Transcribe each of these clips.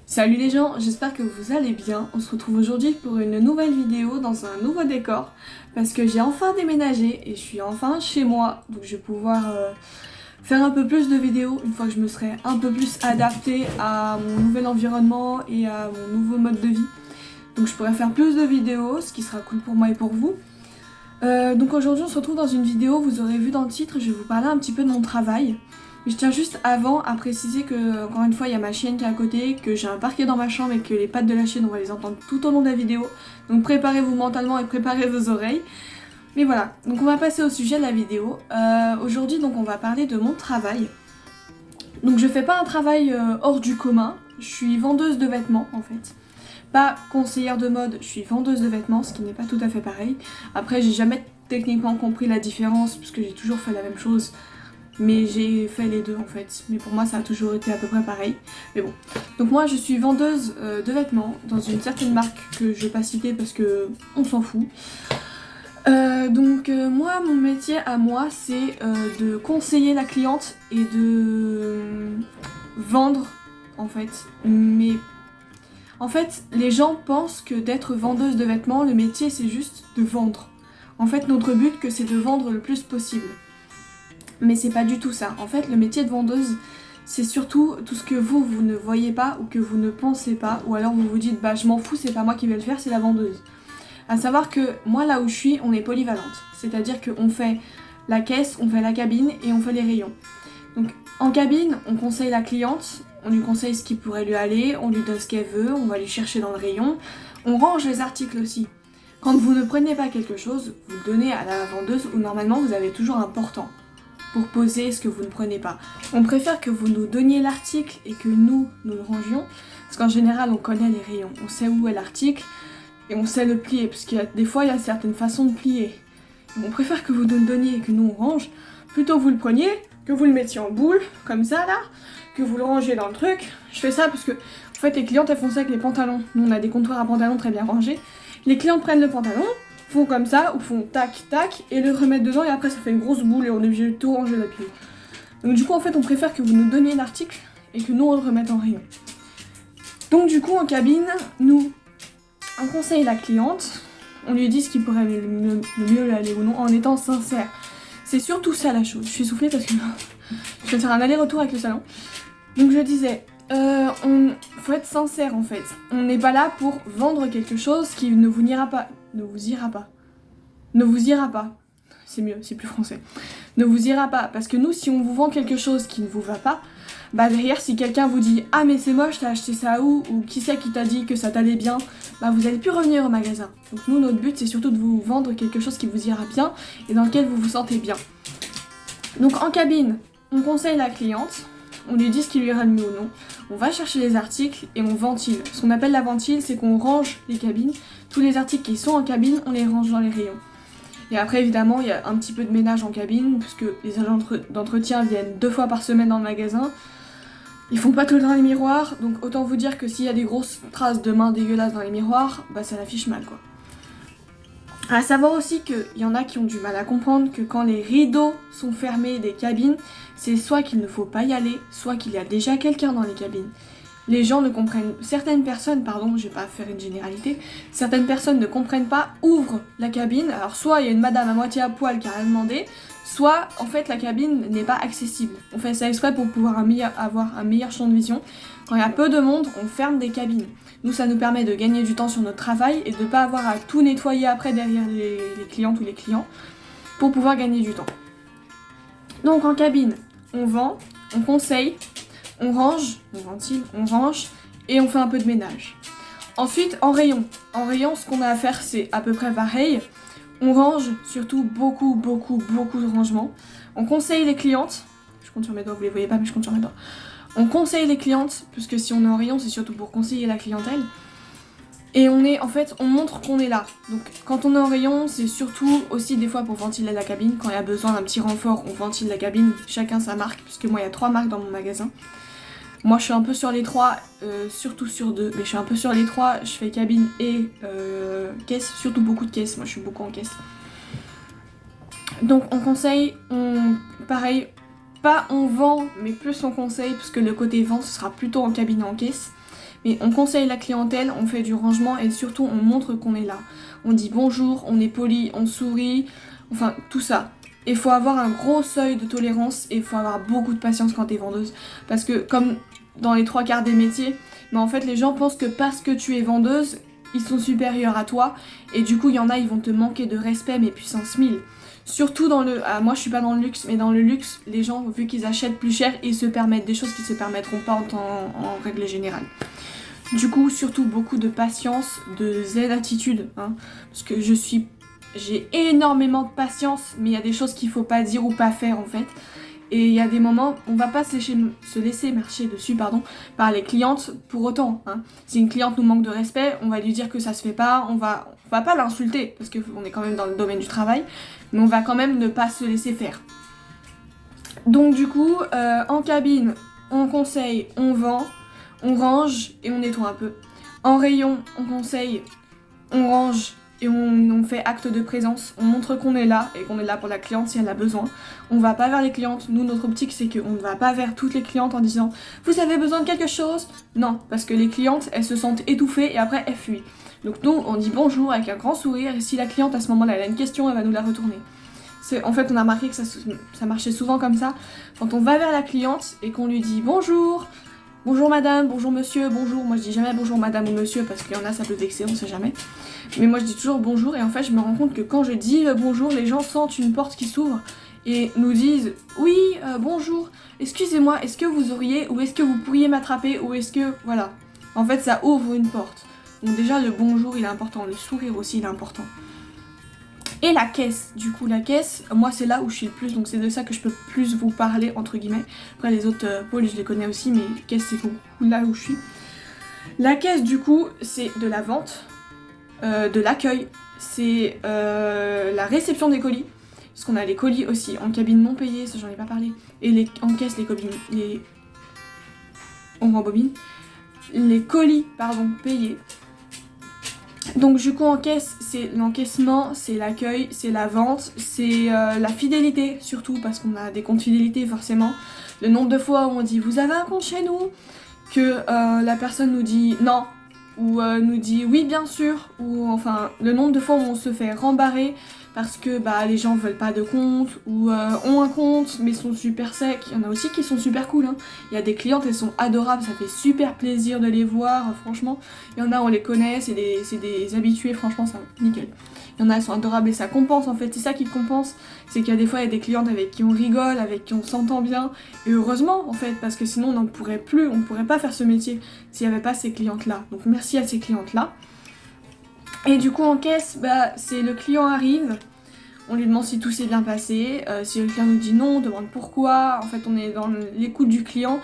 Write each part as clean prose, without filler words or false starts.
Salut les gens, j'espère que vous allez bien. On se retrouve aujourd'hui pour une nouvelle vidéo dans un nouveau décor parce que j'ai enfin déménagé et je suis enfin chez moi, donc je vais pouvoir faire un peu plus de vidéos une fois que je me serai un peu plus adaptée à mon nouvel environnement et à mon nouveau mode de vie. Donc je pourrai faire plus de vidéos, ce qui sera cool pour moi et pour vous. Donc aujourd'hui on se retrouve dans une vidéo, vous aurez vu dans le titre, je vais vous parler un petit peu de mon travail. Je tiens juste avant à préciser que, encore une fois, il y a ma chienne qui est à côté, que j'ai un parquet dans ma chambre et que les pattes de la chienne, on va les entendre tout au long de la vidéo. Donc préparez-vous mentalement et préparez vos oreilles. Mais voilà, donc on va passer au sujet de la vidéo. Aujourd'hui, donc on va parler de mon travail. Donc je fais pas un travail hors du commun, je suis vendeuse de vêtements en fait. Pas conseillère de mode, je suis vendeuse de vêtements, ce qui n'est pas tout à fait pareil. Après, j'ai jamais techniquement compris la différence, puisque j'ai toujours fait la même chose. Mais j'ai fait les deux en fait. Mais pour moi ça a toujours été à peu près pareil. Mais bon. Donc moi je suis vendeuse de vêtements dans une certaine marque que je vais pas citer parce que on s'en fout. Moi mon métier à moi c'est de conseiller la cliente et de vendre en fait. Mais en fait les gens pensent que d'être vendeuse de vêtements le métier c'est juste de vendre. En fait notre but que c'est de vendre le plus possible. Mais c'est pas du tout ça. En fait, le métier de vendeuse, c'est surtout tout ce que vous ne voyez pas ou que vous ne pensez pas, ou alors vous vous dites bah je m'en fous, c'est pas moi qui vais le faire, c'est la vendeuse. À savoir que moi là où je suis, on est polyvalente. C'est-à-dire qu'on fait la caisse, on fait la cabine et on fait les rayons. Donc en cabine, on conseille la cliente, on lui conseille ce qui pourrait lui aller, on lui donne ce qu'elle veut, on va lui chercher dans le rayon. On range les articles aussi. Quand vous ne prenez pas quelque chose, vous le donnez à la vendeuse où normalement vous avez toujours un portant pour poser ce que vous ne prenez pas. On préfère que vous nous donniez l'article et que nous le rangions, parce qu'en général on connaît les rayons, on sait où est l'article et on sait le plier, parce qu'il y a des fois il y a certaines façons de plier. On préfère que vous nous le donniez et que nous on range, plutôt que vous le preniez, que vous le mettiez en boule, comme ça là, que vous le rangiez dans le truc. Je fais ça parce que en fait les clientes elles font ça avec les pantalons. Nous on a des comptoirs à pantalons très bien rangés. Les clientes prennent le pantalon, font comme ça, ou font tac tac, et le remettent dedans, et après ça fait une grosse boule et on est obligé de tout ranger la pied. Donc du coup en fait on préfère que vous nous donniez l'article et que nous on le remette en rayon. Donc du coup en cabine, nous on conseille la cliente, on lui dit ce qui pourrait le mieux lui aller ou non en étant sincère. C'est surtout ça la chose. Je suis soufflée parce que je vais faire un aller-retour avec le salon. Donc je disais, faut être sincère en fait. On n'est pas là pour vendre quelque chose qui ne vous ira pas. Ne vous ira pas. Ne vous ira pas. C'est mieux, c'est plus français. Ne vous ira pas. Parce que nous, si on vous vend quelque chose qui ne vous va pas, bah derrière, si quelqu'un vous dit ah mais c'est moche, t'as acheté ça où, ou qui c'est qui t'a dit que ça t'allait bien, bah vous allez plus revenir au magasin. Donc nous, notre but, c'est surtout de vous vendre quelque chose qui vous ira bien et dans lequel vous vous sentez bien. Donc en cabine, on conseille la cliente, on lui dit ce qui lui ira le mieux ou non, on va chercher les articles et on ventile. Ce qu'on appelle la ventile, c'est qu'on range les cabines. Tous les articles qui sont en cabine, on les range dans les rayons. Et après, évidemment, il y a un petit peu de ménage en cabine, puisque les agents d'entretien viennent 2 fois par semaine dans le magasin. Ils font pas tout le temps les miroirs, donc autant vous dire que s'il y a des grosses traces de mains dégueulasses dans les miroirs, bah ça l'affiche mal quoi. À savoir aussi qu'il y en a qui ont du mal à comprendre que quand les rideaux sont fermés des cabines, c'est soit qu'il ne faut pas y aller, soit qu'il y a déjà quelqu'un dans les cabines. Les gens ne comprennent, certaines personnes, pardon, je vais pas faire une généralité, certaines personnes ne comprennent pas, ouvrent la cabine, alors soit il y a une madame à moitié à poil qui a rien demandé, soit en fait la cabine n'est pas accessible. On fait ça exprès pour pouvoir avoir un meilleur champ de vision. Quand il y a peu de monde, on ferme des cabines. Nous, ça nous permet de gagner du temps sur notre travail et de ne pas avoir à tout nettoyer après derrière les clientes ou les clients pour pouvoir gagner du temps. Donc en cabine, on vend, on conseille, on range, on ventile, on range et on fait un peu de ménage. Ensuite, en rayon, ce qu'on a à faire, c'est à peu près pareil. On range, surtout beaucoup de rangements. On conseille les clientes. Je compte sur mes doigts, vous les voyez pas, mais je compte sur mes doigts. On conseille les clientes, puisque si on est en rayon, c'est surtout pour conseiller la clientèle. Et on montre qu'on est là. Donc quand on est en rayon, c'est surtout aussi des fois pour ventiler la cabine. Quand il y a besoin d'un petit renfort, on ventile la cabine, chacun sa marque, puisque moi il y a 3 marques dans mon magasin. Moi je suis un peu sur les 3, surtout sur 2, mais je suis un peu sur les 3, je fais cabine et caisse, surtout beaucoup de caisses, moi je suis beaucoup en caisse. Donc on conseille, pareil, pas on vend, mais plus on conseille, parce que le côté vente ce sera plutôt en cabine et en caisse. mais on conseille la clientèle, on fait du rangement et surtout on montre qu'on est là. On dit bonjour, on est poli, on sourit, enfin tout ça. Il faut avoir un gros seuil de tolérance et il faut avoir beaucoup de patience quand t'es vendeuse. Parce que comme dans les 3 quarts des métiers, mais en fait les gens pensent que parce que tu es vendeuse, ils sont supérieurs à toi. Et du coup il y en a, ils vont te manquer de respect mais puissance 1000. Surtout dans le... Ah, moi je suis pas dans le luxe, mais dans le luxe, les gens, vu qu'ils achètent plus cher, ils se permettent des choses qu'ils se permettront pas en règle générale. Du coup, surtout beaucoup de patience, de zen attitude, hein, parce que j'ai énormément de patience, mais il y a des choses qu'il faut pas dire ou pas faire en fait. Et il y a des moments, on va pas se laisser marcher dessus par les clientes pour autant. Hein. Si une cliente nous manque de respect, on va lui dire que ça se fait pas, on va pas l'insulter, parce qu'on est quand même dans le domaine du travail, mais on va quand même ne pas se laisser faire. Donc du coup, en cabine, on conseille, on vend, on range et on nettoie un peu. En rayon, on conseille, on range et on fait acte de présence. On montre qu'on est là et qu'on est là pour la cliente si elle a besoin. On va pas vers les clientes. Nous, notre optique, c'est qu'on ne va pas vers toutes les clientes en disant « Vous avez besoin de quelque chose ?» Non, parce que les clientes, elles se sentent étouffées et après, elles fuient. Donc nous, on dit bonjour avec un grand sourire et si la cliente, à ce moment-là, elle a une question, elle va nous la retourner. En fait, on a remarqué que ça marchait souvent comme ça. Quand on va vers la cliente et qu'on lui dit « Bonjour !» Bonjour madame, bonjour monsieur, bonjour. Moi je dis jamais bonjour madame ou monsieur parce qu'il y en a ça peut vexer, on sait jamais. Mais moi je dis toujours bonjour et en fait je me rends compte que quand je dis bonjour, les gens sentent une porte qui s'ouvre et nous disent oui, bonjour, excusez-moi, est-ce que vous auriez ou est-ce que vous pourriez m'attraper ou est-ce que... Voilà. En fait ça ouvre une porte. Donc déjà le bonjour il est important, le sourire aussi il est important. Et la caisse, du coup la caisse, moi c'est là où je suis le plus, donc c'est de ça que je peux plus vous parler entre guillemets. Après les autres pôles je les connais aussi, mais caisse c'est là où je suis. La caisse du coup c'est de la vente, de l'accueil, c'est la réception des colis, parce qu'on a les colis aussi en cabine non payée, ça j'en ai pas parlé, et en caisse les colis, on rembobine, les colis pardon payés. Donc du coup en caisse, c'est l'encaissement, c'est l'accueil, c'est la vente, c'est la fidélité surtout parce qu'on a des comptes fidélité forcément. Le nombre de fois où on dit vous avez un compte chez nous, que la personne nous dit non, ou nous dit oui bien sûr, ou enfin le nombre de fois où on se fait rembarrer parce que les gens veulent pas de compte ou ont un compte mais sont super secs. Il y en a aussi qui sont super cool, hein. Il y a des clientes, elles sont adorables, ça fait super plaisir de les voir, franchement. Il y en a, on les connaît, c'est des habitués, franchement, ça nickel. Il y en a, elles sont adorables et ça compense en fait, c'est ça qui compense, c'est qu'il y a des fois, il y a des clientes avec qui on rigole, avec qui on s'entend bien, et heureusement en fait, parce que sinon on n'en pourrait plus, on ne pourrait pas faire ce métier s'il n'y avait pas ces clientes-là. Donc merci à ces clientes-là. Et du coup en caisse, c'est le client arrive, on lui demande si tout s'est bien passé, si le client nous dit non, on demande pourquoi, en fait on est dans l'écoute du client.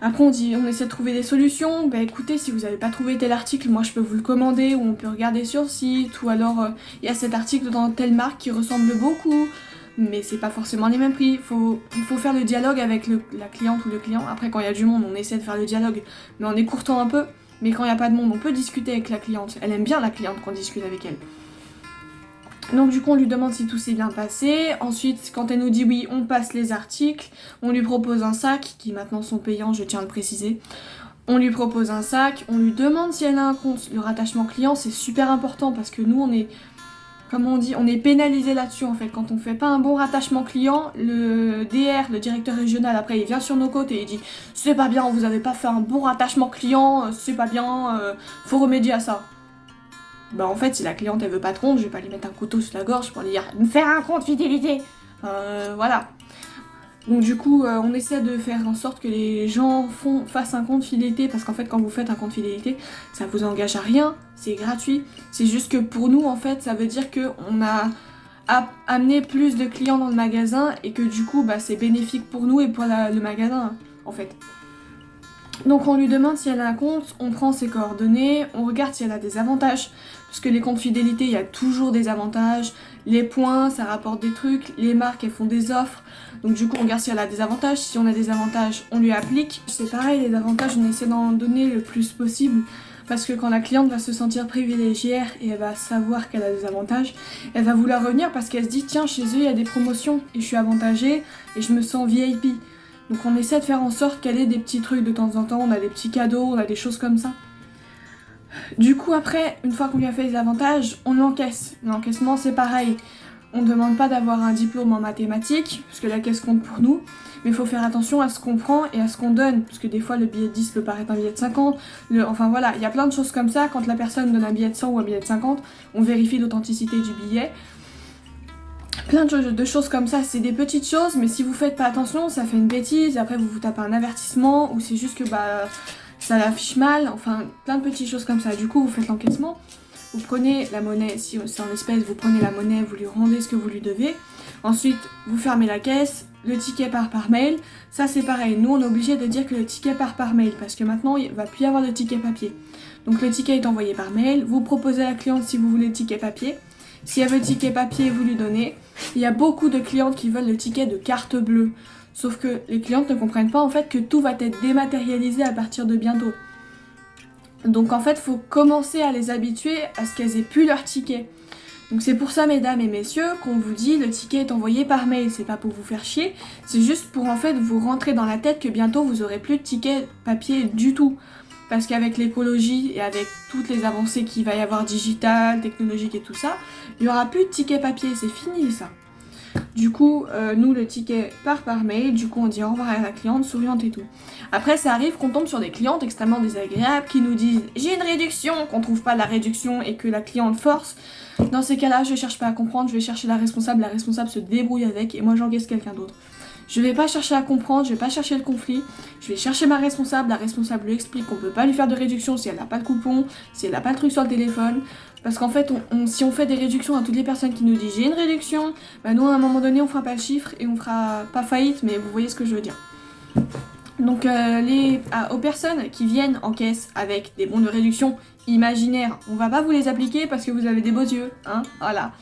Après on essaie de trouver des solutions, écoutez si vous n'avez pas trouvé tel article, moi je peux vous le commander ou on peut regarder sur site, ou alors il y a cet article dans telle marque qui ressemble beaucoup, mais c'est pas forcément les mêmes prix, il faut faire le dialogue avec la cliente ou le client. Après quand il y a du monde on essaie de faire le dialogue, mais en écourtant un peu. Mais quand il n'y a pas de monde, on peut discuter avec la cliente. Elle aime bien la cliente qu'on discute avec elle. Donc du coup, on lui demande si tout s'est bien passé. Ensuite, quand elle nous dit oui, on passe les articles. On lui propose un sac, qui maintenant sont payants, je tiens à le préciser. On lui propose un sac. On lui demande si elle a un compte. Le rattachement client, c'est super important parce que nous, on est... Comme on dit, on est pénalisé là-dessus en fait. Quand on fait pas un bon rattachement client, le DR, le directeur régional, après il vient sur nos côtes et il dit c'est pas bien, vous avez pas fait un bon rattachement client, c'est pas bien, faut remédier à ça. En fait, si la cliente elle veut pas de compte, je vais pas lui mettre un couteau sur la gorge pour lui dire faire un compte fidélité. Voilà. Donc du coup, on essaie de faire en sorte que les gens fassent un compte fidélité, parce qu'en fait quand vous faites un compte fidélité, ça vous engage à rien, c'est gratuit. C'est juste que pour nous, en fait, ça veut dire qu'on a amené plus de clients dans le magasin et que du coup, c'est bénéfique pour nous et pour le magasin, en fait. Donc on lui demande si elle a un compte, on prend ses coordonnées, on regarde si elle a des avantages, parce que les comptes fidélité, il y a toujours des avantages, les points, ça rapporte des trucs, les marques, elles font des offres, donc du coup on regarde si elle a des avantages, si on a des avantages, on lui applique. C'est pareil, les avantages, on essaie d'en donner le plus possible, parce que quand la cliente va se sentir privilégiée et elle va savoir qu'elle a des avantages, elle va vouloir revenir parce qu'elle se dit tiens, chez eux il y a des promotions, et je suis avantagée, et je me sens VIP. Donc on essaie de faire en sorte qu'elle ait des petits trucs de temps en temps, on a des petits cadeaux, on a des choses comme ça. Du coup après, une fois qu'on lui a fait les avantages, on l'encaisse. L'encaissement c'est pareil. On ne demande pas d'avoir un diplôme en mathématiques, parce que la caisse compte pour nous, mais il faut faire attention à ce qu'on prend et à ce qu'on donne, parce que des fois le billet de 10 peut paraître un billet de 50, enfin voilà, il y a plein de choses comme ça, quand la personne donne un billet de 100 ou un billet de 50, on vérifie l'authenticité du billet. Plein de choses comme ça, c'est des petites choses, mais si vous faites pas attention, ça fait une bêtise, et après vous vous tapez un avertissement, ou c'est juste que ça affiche mal, enfin plein de petites choses comme ça. Du coup vous faites l'encaissement. Vous prenez la monnaie, si c'est en espèces, vous prenez la monnaie, vous lui rendez ce que vous lui devez. Ensuite, vous fermez la caisse, le ticket part par mail. Ça, c'est pareil. Nous, on est obligé de dire que le ticket part par mail parce que maintenant, il ne va plus y avoir de ticket papier. Donc, le ticket est envoyé par mail. Vous proposez à la cliente si vous voulez le ticket papier. Si elle veut le ticket papier, vous lui donnez. Il y a beaucoup de clientes qui veulent le ticket de carte bleue. Sauf que les clientes ne comprennent pas en fait que tout va être dématérialisé à partir de bientôt. Donc en fait, il faut commencer à les habituer à ce qu'elles aient plus leur ticket. Donc c'est pour ça, mesdames et messieurs, qu'on vous dit le ticket est envoyé par mail. C'est pas pour vous faire chier, c'est juste pour en fait vous rentrer dans la tête que bientôt vous aurez plus de ticket papier du tout. Parce qu'avec l'écologie et avec toutes les avancées qu'il va y avoir digitales, technologiques et tout ça, il n'y aura plus de ticket papier, c'est fini ça. Du coup, nous, le ticket part par mail, du coup on dit au revoir à la cliente, souriante et tout. Après, ça arrive qu'on tombe sur des clientes extrêmement désagréables qui nous disent « j'ai une réduction », qu'on trouve pas la réduction et que la cliente force. Dans ces cas-là, je cherche pas à comprendre, je vais chercher la responsable se débrouille avec et moi j'encaisse quelqu'un d'autre. Je vais pas chercher à comprendre, je vais pas chercher le conflit, je vais chercher ma responsable, la responsable lui explique qu'on peut pas lui faire de réduction si elle n'a pas le coupon, si elle n'a pas le truc sur le téléphone. Parce qu'en fait, si on fait des réductions à toutes les personnes qui nous disent j'ai une réduction, bah nous à un moment donné on fera pas le chiffre et on fera pas faillite, mais vous voyez ce que je veux dire. Donc aux personnes qui viennent en caisse avec des bons de réduction imaginaires, on va pas vous les appliquer parce que vous avez des beaux yeux, hein, voilà.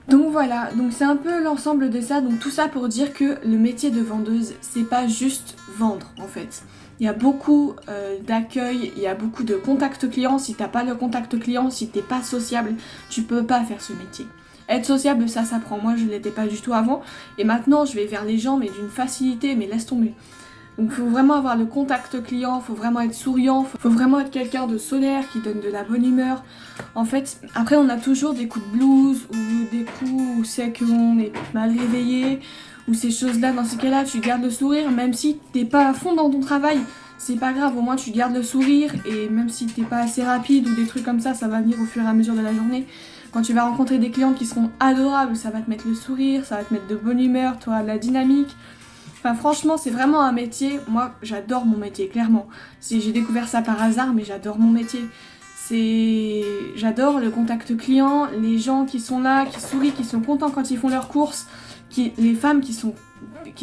Donc voilà, donc c'est un peu l'ensemble de ça, donc tout ça pour dire que le métier de vendeuse, c'est pas juste vendre en fait. Il y a beaucoup d'accueil, il y a beaucoup de contact client. Si t'as pas le contact client, si t'es pas sociable, tu peux pas faire ce métier. Être sociable, ça s'apprend. Moi, je l'étais pas du tout avant. Et maintenant, je vais vers les gens, mais d'une facilité, mais laisse tomber. Donc, faut vraiment avoir le contact client, faut vraiment être souriant, faut vraiment être quelqu'un de solaire, qui donne de la bonne humeur. En fait, après, on a toujours des coups de blues, ou des coups où c'est qu'on est mal réveillé, ou ces choses-là, dans ces cas-là, tu gardes le sourire, même si t'es pas à fond dans ton travail, c'est pas grave, au moins tu gardes le sourire, et même si t'es pas assez rapide ou des trucs comme ça va venir au fur et à mesure de la journée. Quand tu vas rencontrer des clients qui seront adorables, ça va te mettre le sourire, ça va te mettre de bonne humeur, toi, de la dynamique. Enfin franchement, c'est vraiment un métier, moi j'adore mon métier, clairement. J'ai découvert ça par hasard, mais j'adore mon métier. J'adore le contact client, les gens qui sont là, qui sourient, qui sont contents quand ils font leurs courses, les femmes qui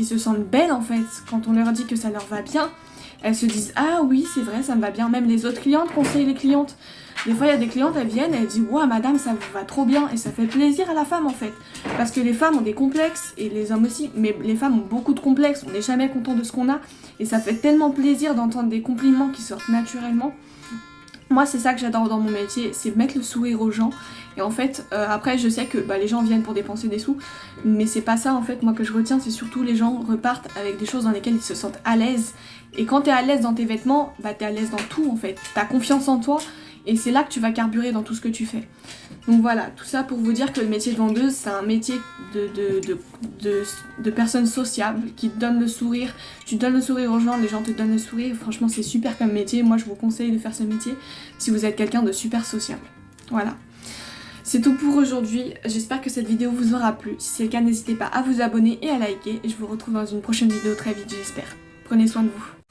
se sentent belles en fait, quand on leur dit que ça leur va bien, elles se disent ah oui c'est vrai ça me va bien, même les autres clientes conseillent les clientes. Des fois il y a des clientes, elles viennent, elles disent ouah madame ça vous va trop bien, et ça fait plaisir à la femme en fait, parce que les femmes ont des complexes, et les hommes aussi, mais les femmes ont beaucoup de complexes, on n'est jamais content de ce qu'on a, et ça fait tellement plaisir d'entendre des compliments qui sortent naturellement. Moi c'est ça que j'adore dans mon métier, c'est mettre le sourire aux gens. Et en fait, après je sais que les gens viennent pour dépenser des sous, mais c'est pas ça en fait, moi que je retiens, c'est surtout les gens repartent avec des choses dans lesquelles ils se sentent à l'aise. Et quand t'es à l'aise dans tes vêtements, t'es à l'aise dans tout en fait, t'as confiance en toi, et c'est là que tu vas carburer dans tout ce que tu fais. Donc voilà, tout ça pour vous dire que le métier de vendeuse, c'est un métier de personnes sociables, qui te donnent le sourire. Tu donnes le sourire aux gens, les gens te donnent le sourire. Franchement, c'est super comme métier. Moi, je vous conseille de faire ce métier si vous êtes quelqu'un de super sociable. Voilà. C'est tout pour aujourd'hui. J'espère que cette vidéo vous aura plu. Si c'est le cas, n'hésitez pas à vous abonner et à liker. Et je vous retrouve dans une prochaine vidéo très vite, j'espère. Prenez soin de vous.